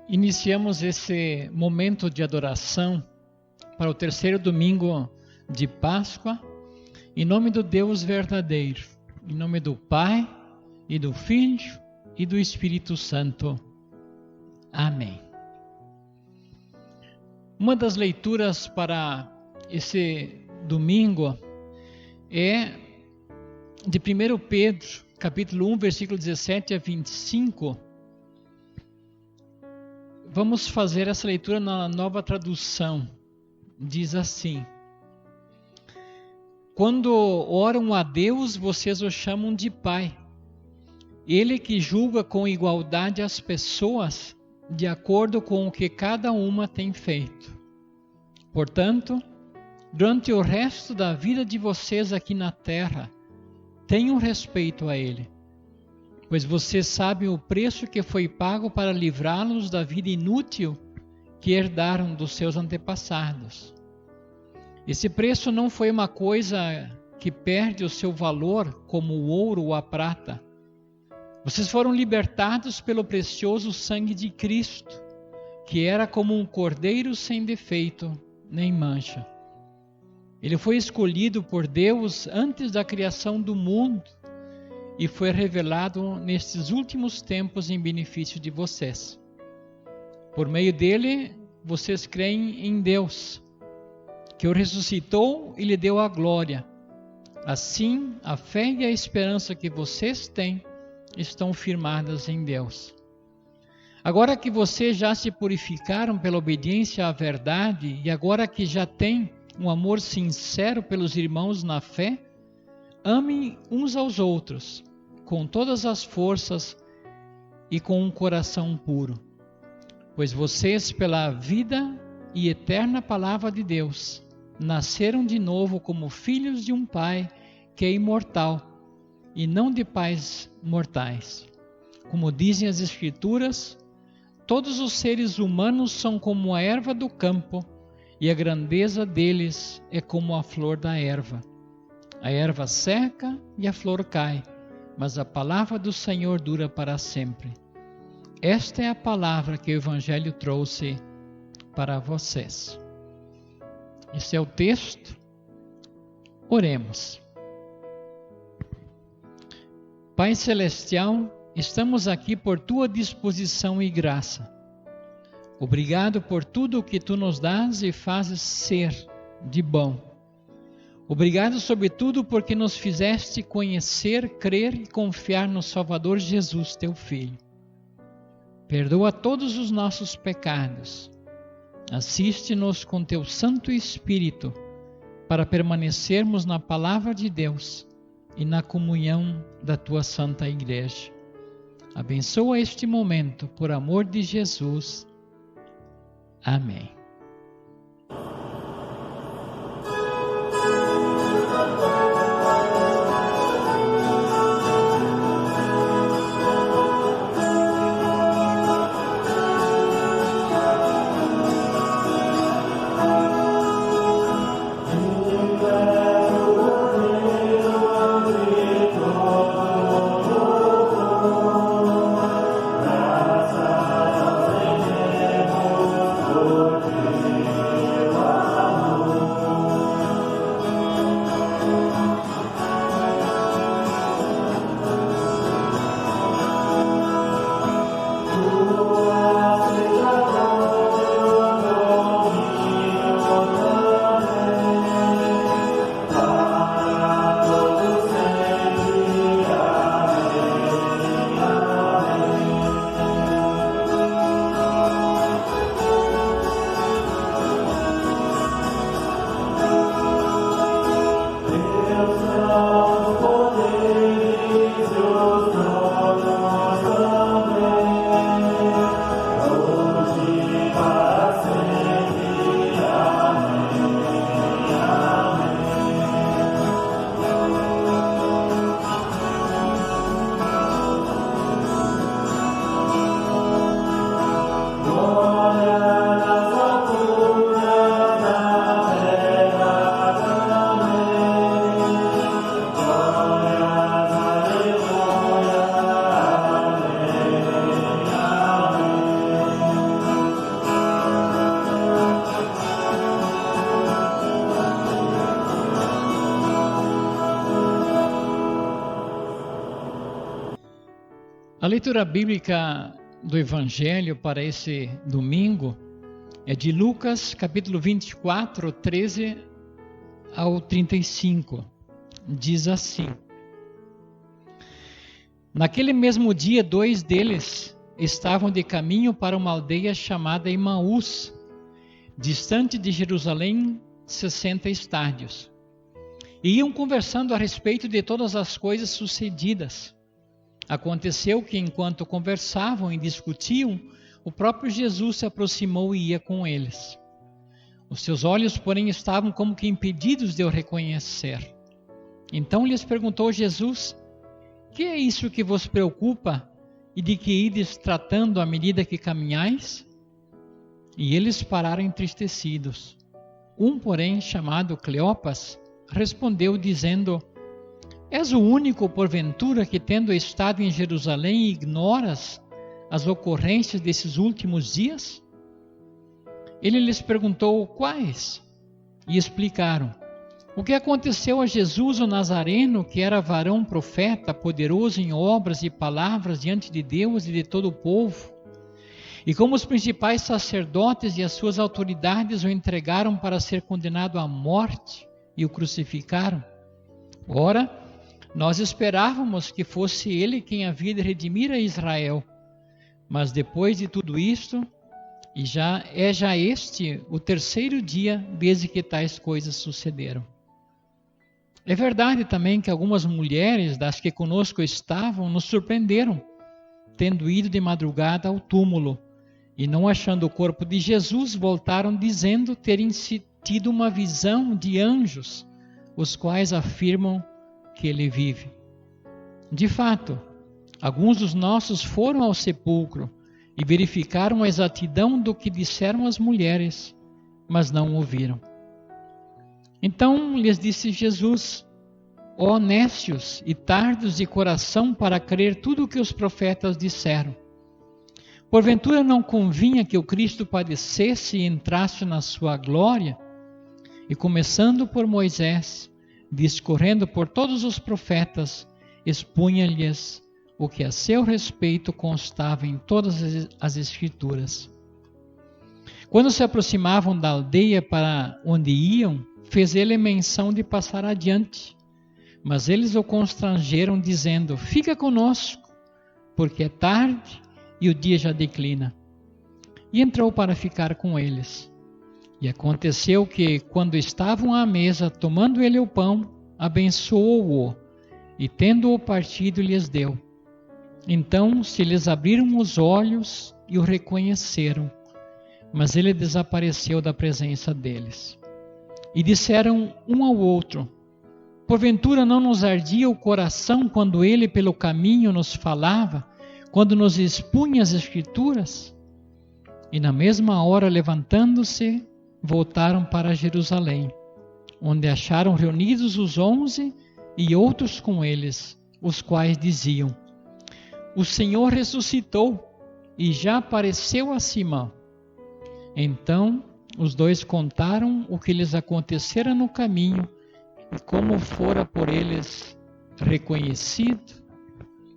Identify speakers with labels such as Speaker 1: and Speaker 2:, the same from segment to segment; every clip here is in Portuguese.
Speaker 1: Iniciamos esse momento de adoração para o terceiro domingo de Páscoa, em nome do Deus verdadeiro, em nome do Pai, e do Filho, e do Espírito Santo. Amém. Uma das leituras para esse domingo é de 1 Pedro, capítulo 1, versículo 17 a 25. Vamos fazer essa leitura na Nova Tradução. Diz assim: quando oram a Deus, vocês o chamam de Pai. Ele que julga com igualdade as pessoas, de acordo com o que cada uma tem feito. Portanto, durante o resto da vida de vocês aqui na terra, tenham respeito a Ele, pois vocês sabem o preço que foi pago para livrá-los da vida inútil que herdaram dos seus antepassados. Esse preço não foi uma coisa que perde o seu valor, como o ouro ou a prata. Vocês foram libertados pelo precioso sangue de Cristo, que era como um cordeiro sem defeito nem mancha. Ele foi escolhido por Deus antes da criação do mundo e foi revelado nestes últimos tempos em benefício de vocês. Por meio dele, vocês creem em Deus, que o ressuscitou e lhe deu a glória. Assim, a fé e a esperança que vocês têm estão firmadas em Deus. Agora que vocês já se purificaram pela obediência à verdade e agora que já têm um amor sincero pelos irmãos na fé, amem uns aos outros com todas as forças e com um coração puro, pois vocês, pela vida e eterna palavra de Deus, nasceram de novo como filhos de um Pai que é imortal e não de pais mortais. Como dizem as Escrituras, todos os seres humanos são como a erva do campo, e a grandeza deles é como a flor da erva. A erva seca e a flor cai, mas a palavra do Senhor dura para sempre. Esta é a palavra que o Evangelho trouxe para vocês. Esse é o texto. Oremos. Pai Celestial, estamos aqui por Tua disposição e graça. Obrigado por tudo o que Tu nos dás e fazes ser de bom. Obrigado, sobretudo, porque nos fizeste conhecer, crer e confiar no Salvador Jesus, Teu Filho. Perdoa todos os nossos pecados. Assiste-nos com Teu Santo Espírito para permanecermos na Palavra de Deus e na comunhão da Tua Santa Igreja. Abençoa este momento, por amor de Jesus. Amém.
Speaker 2: Deus
Speaker 1: A leitura bíblica do Evangelho para esse domingo é de Lucas, capítulo 24, 13 ao 35. Diz assim: Naquele mesmo dia, 2 deles estavam de caminho para uma aldeia chamada Emaús, distante de Jerusalém 60 estádios. E iam conversando a respeito de todas as coisas sucedidas. Aconteceu que, enquanto conversavam e discutiam, o próprio Jesus se aproximou e ia com eles. Os seus olhos, porém, estavam como que impedidos de o reconhecer. Então lhes perguntou Jesus: Que é isso que vos preocupa e de que ides tratando à medida que caminhais? E eles pararam entristecidos. Um, porém, chamado Cleopas, respondeu dizendo: És o único, porventura, que, tendo estado em Jerusalém, ignoras as ocorrências desses últimos dias? Ele lhes perguntou: Quais? E explicaram: O que aconteceu a Jesus o Nazareno, que era varão profeta, poderoso em obras e palavras diante de Deus e de todo o povo, e como os principais sacerdotes e as suas autoridades o entregaram para ser condenado à morte e o crucificaram. Ora, nós esperávamos que fosse ele quem havia de redimir a Israel. Mas depois de tudo isto, e já este o 3º dia desde que tais coisas sucederam. É verdade também que algumas mulheres das que conosco estavam nos surpreenderam, tendo ido de madrugada ao túmulo, e não achando o corpo de Jesus, voltaram dizendo terem tido uma visão de anjos, os quais afirmam que ele vive. De fato, alguns dos nossos foram ao sepulcro e verificaram a exatidão do que disseram as mulheres, mas não ouviram. Então lhes disse Jesus: Ó nécios e tardos de coração para crer tudo o que os profetas disseram. Porventura não convinha que o Cristo padecesse e entrasse na sua glória? E começando por Moisés, discorrendo por todos os profetas, expunha-lhes o que a seu respeito constava em todas as Escrituras. Quando se aproximavam da aldeia para onde iam, fez ele menção de passar adiante. Mas eles o constrangeram, dizendo: Fica conosco, porque é tarde e o dia já declina. E entrou para ficar com eles. E aconteceu que, quando estavam à mesa, tomando ele o pão, abençoou-o, e tendo-o partido, lhes deu. Então se lhes abriram os olhos e o reconheceram, mas ele desapareceu da presença deles. E disseram um ao outro: Porventura não nos ardia o coração quando ele pelo caminho nos falava, quando nos expunha as Escrituras? E na mesma hora, levantando-se, voltaram para Jerusalém, onde acharam reunidos os 11 e outros com eles, os quais diziam: O Senhor ressuscitou e já apareceu a Simão. Então os 2 contaram o que lhes acontecera no caminho e como fora por eles reconhecido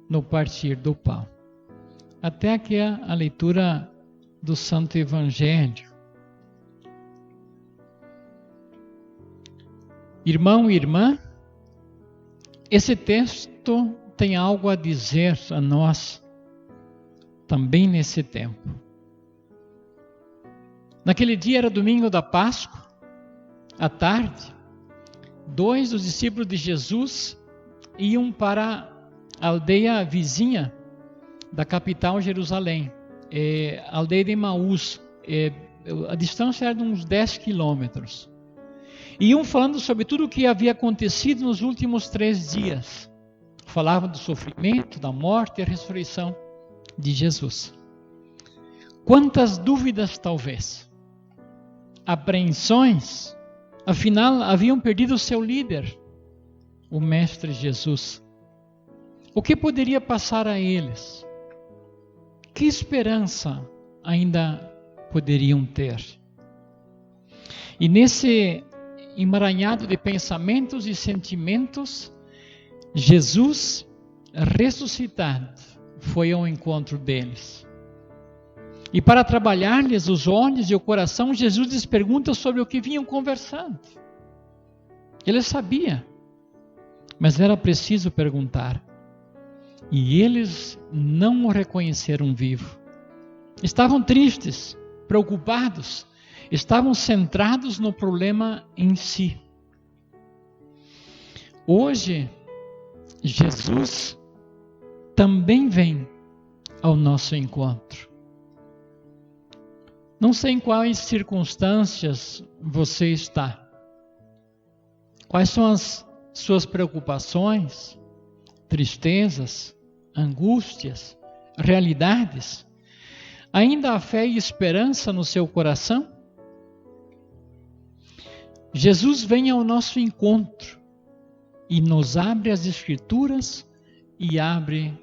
Speaker 1: no partir do pão. Até aqui a leitura do Santo Evangelho. Irmão e irmã, esse texto tem algo a dizer a nós também nesse tempo. Naquele dia era domingo da Páscoa, à tarde, 2 dos discípulos de Jesus iam para a aldeia vizinha da capital Jerusalém, a aldeia de Emaús. A distância era de uns 10 quilômetros. Iam falando sobre tudo o que havia acontecido nos últimos 3 dias. Falavam do sofrimento, da morte e a ressurreição de Jesus. Quantas dúvidas, talvez, apreensões, afinal haviam perdido o seu líder, o Mestre Jesus. O que poderia passar a eles? Que esperança ainda poderiam ter? E nesse emaranhado de pensamentos e sentimentos, Jesus ressuscitado foi ao encontro deles. E para trabalhar-lhes os olhos e o coração, Jesus lhes pergunta sobre o que vinham conversando. Ele sabia, mas era preciso perguntar. E eles não o reconheceram vivo. Estavam tristes, preocupados, estavam centrados no problema em si. Hoje, Jesus também vem ao nosso encontro. Não sei em quais circunstâncias você está. Quais são as suas preocupações, tristezas, angústias, realidades? Ainda há fé e esperança no seu coração? Jesus vem ao nosso encontro e nos abre as Escrituras e abre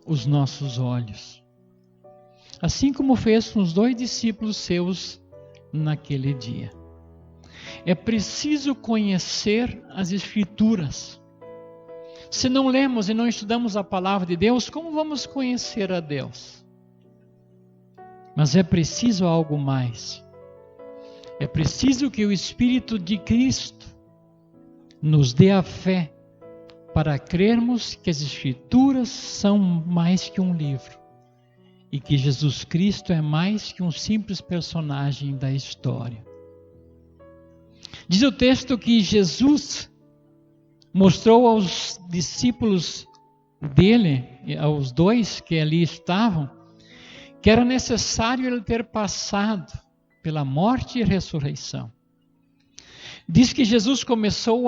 Speaker 1: os nossos olhos. Assim como fez com os 2 discípulos seus naquele dia. É preciso conhecer as Escrituras. Se não lemos e não estudamos a palavra de Deus, como vamos conhecer a Deus? Mas é preciso algo mais. É preciso que o Espírito de Cristo nos dê a fé para crermos que as Escrituras são mais que um livro e que Jesus Cristo é mais que um simples personagem da história. Diz o texto que Jesus mostrou aos discípulos dele, aos 2 que ali estavam, que era necessário ele ter passado pela morte e ressurreição. Diz que Jesus começou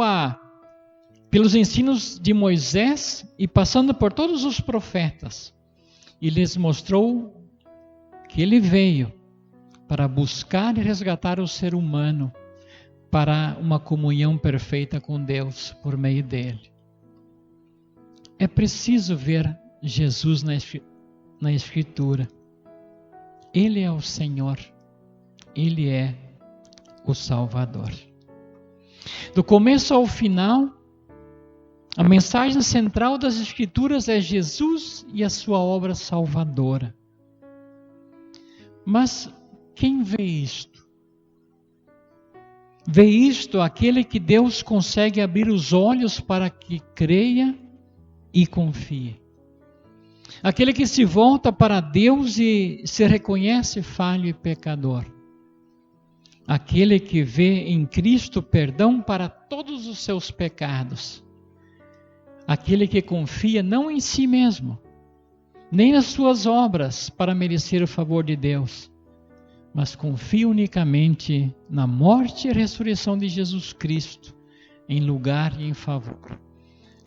Speaker 1: pelos ensinos de Moisés e passando por todos os profetas, e lhes mostrou que ele veio para buscar e resgatar o ser humano para uma comunhão perfeita com Deus por meio dele. É preciso ver Jesus na Escritura. Ele é o Senhor, Ele é o Salvador. Do começo ao final, a mensagem central das Escrituras é Jesus e a sua obra salvadora. Mas quem vê isto? Vê isto aquele que Deus consegue abrir os olhos para que creia e confie. Aquele que se volta para Deus e se reconhece falho e pecador. Aquele que vê em Cristo perdão para todos os seus pecados. Aquele que confia não em si mesmo, nem nas suas obras para merecer o favor de Deus, mas confia unicamente na morte e ressurreição de Jesus Cristo, em lugar e em favor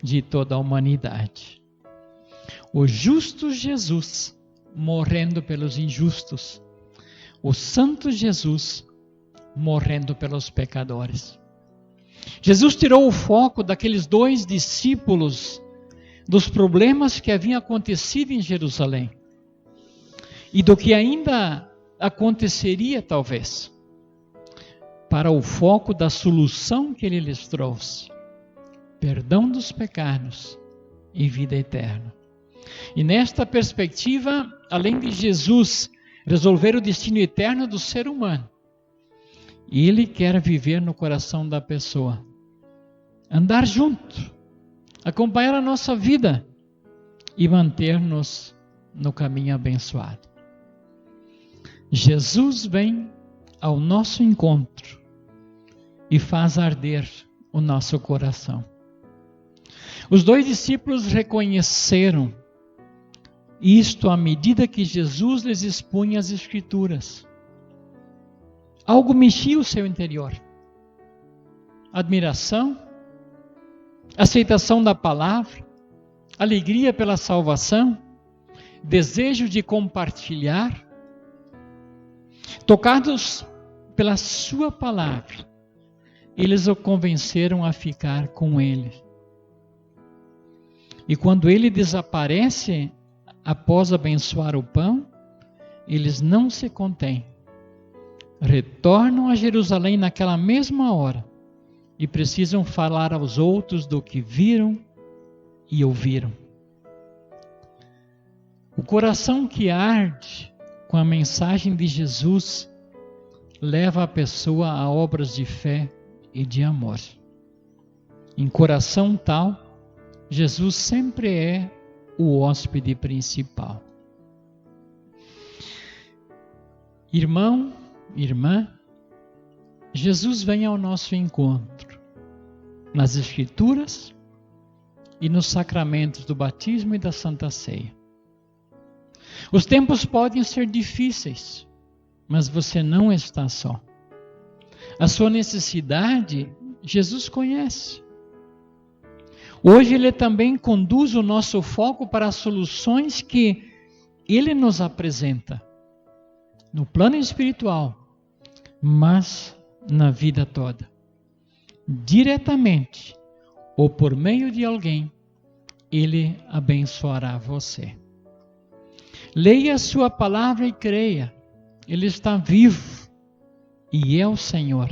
Speaker 1: de toda a humanidade. O justo Jesus morrendo pelos injustos, o santo Jesus morrendo pelos pecadores. Jesus tirou o foco daqueles 2 discípulos dos problemas que haviam acontecido em Jerusalém e do que ainda aconteceria talvez, para o foco da solução que ele lhes trouxe: perdão dos pecados e vida eterna. E nesta perspectiva, além de Jesus resolver o destino eterno do ser humano, ele quer viver no coração da pessoa, andar junto, acompanhar a nossa vida e manter-nos no caminho abençoado. Jesus vem ao nosso encontro e faz arder o nosso coração. Os 2 discípulos reconheceram isto à medida que Jesus lhes expunha as Escrituras. Algo mexia o seu interior. Admiração, aceitação da palavra, alegria pela salvação, desejo de compartilhar. Tocados pela sua palavra, eles o convenceram a ficar com ele. E quando ele desaparece após abençoar o pão, eles não se contêm. Retornam a Jerusalém naquela mesma hora e precisam falar aos outros do que viram e ouviram. O coração que arde com a mensagem de Jesus leva a pessoa a obras de fé e de amor. Em coração tal, Jesus sempre é o hóspede principal. Irmão, irmã, Jesus vem ao nosso encontro nas Escrituras e nos sacramentos do batismo e da Santa Ceia. Os tempos podem ser difíceis, mas você não está só. A sua necessidade, Jesus conhece. Hoje Ele também conduz o nosso foco para as soluções que Ele nos apresenta, no plano espiritual, mas na vida toda. Diretamente ou por meio de alguém, Ele abençoará você. Leia a sua palavra e creia. Ele está vivo e é o Senhor.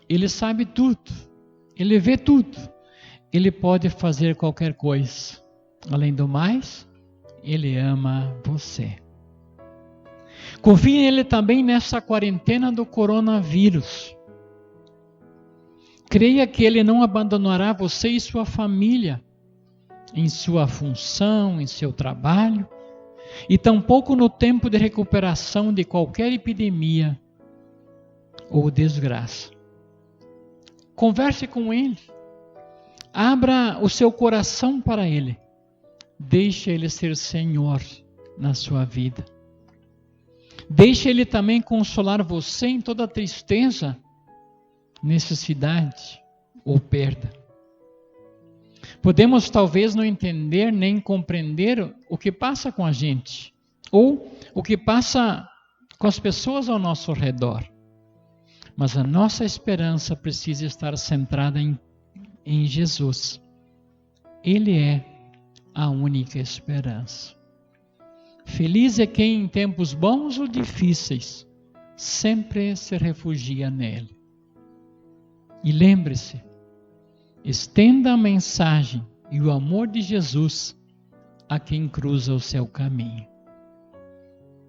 Speaker 1: Ele sabe tudo. Ele vê tudo. Ele pode fazer qualquer coisa. Além do mais, Ele ama você. Confie nele também nessa quarentena do coronavírus. Creia que Ele não abandonará você e sua família em sua função, em seu trabalho, e tampouco no tempo de recuperação de qualquer epidemia ou desgraça. Converse com Ele. Abra o seu coração para Ele. Deixe Ele ser Senhor na sua vida. Deixe Ele também consolar você em toda tristeza, necessidade ou perda. Podemos talvez não entender nem compreender o que passa com a gente, ou o que passa com as pessoas ao nosso redor. Mas a nossa esperança precisa estar centrada em Jesus. Ele é a única esperança. Feliz é quem em tempos bons ou difíceis sempre se refugia nele. E lembre-se, estenda a mensagem e o amor de Jesus a quem cruza o seu caminho.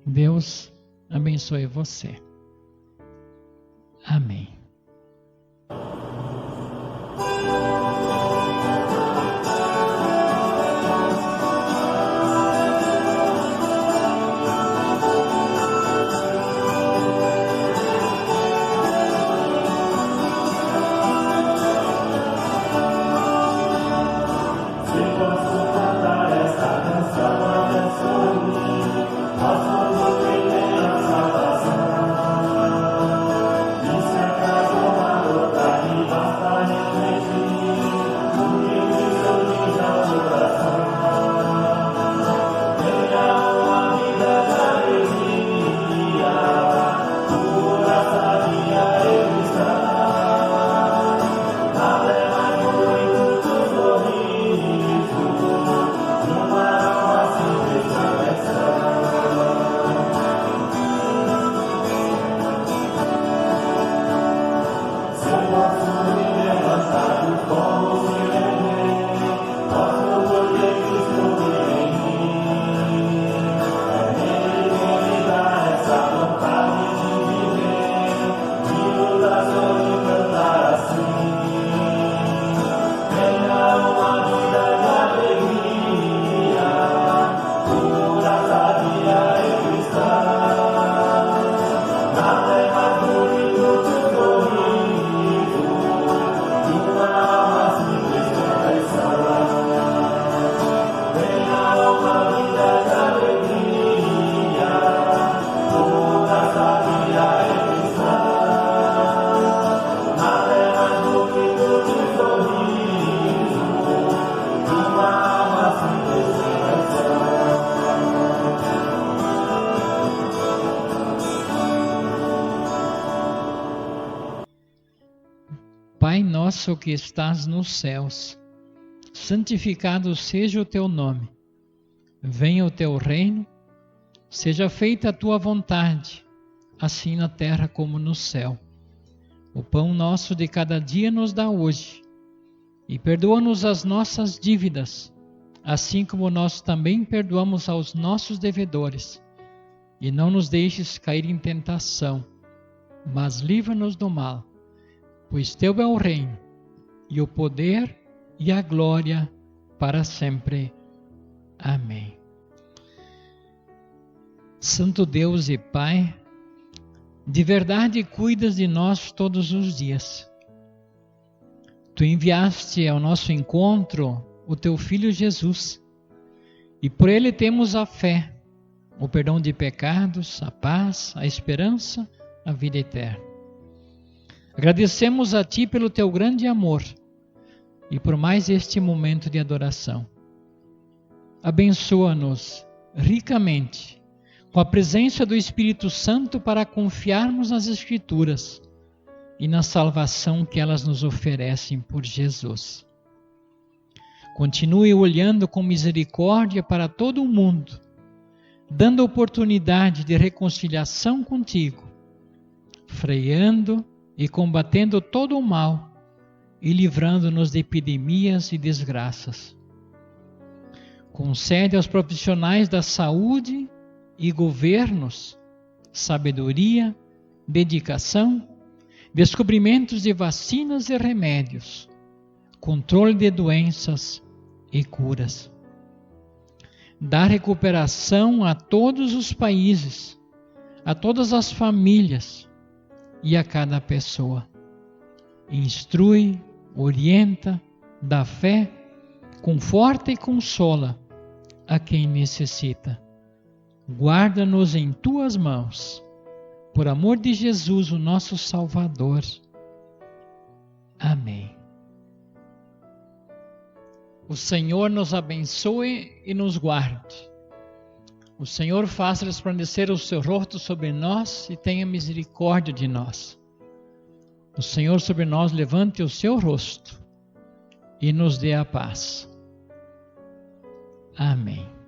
Speaker 1: Deus abençoe você. Amém. Pai nosso que estás nos céus, santificado seja o teu nome. Venha o teu reino, seja feita a tua vontade, assim na terra como no céu. O pão nosso de cada dia nos dá hoje, e perdoa-nos as nossas dívidas, assim como nós também perdoamos aos nossos devedores. E não nos deixes cair em tentação, mas livra-nos do mal, pois teu é o reino, e o poder e a glória para sempre. Amém. Santo Deus e Pai, de verdade cuidas de nós todos os dias. Tu enviaste ao nosso encontro o teu Filho Jesus, e por ele temos a fé, o perdão de pecados, a paz, a esperança, a vida eterna. Agradecemos a Ti pelo Teu grande amor e por mais este momento de adoração. Abençoa-nos ricamente com a presença do Espírito Santo para confiarmos nas Escrituras e na salvação que elas nos oferecem por Jesus. Continue olhando com misericórdia para todo o mundo, dando oportunidade de reconciliação contigo, freando e combatendo todo o mal e livrando-nos de epidemias e desgraças. Concede aos profissionais da saúde e governos sabedoria, dedicação, descobrimentos de vacinas e remédios, controle de doenças e curas. Dá recuperação a todos os países, a todas as famílias e a cada pessoa. Instrui, orienta, dá fé, conforta e consola a quem necessita. Guarda-nos em tuas mãos, por amor de Jesus, o nosso Salvador. Amém. O Senhor nos abençoe e nos guarde. O Senhor faça resplandecer o seu rosto sobre nós e tenha misericórdia de nós. O Senhor sobre nós levante o seu rosto e nos dê a paz. Amém.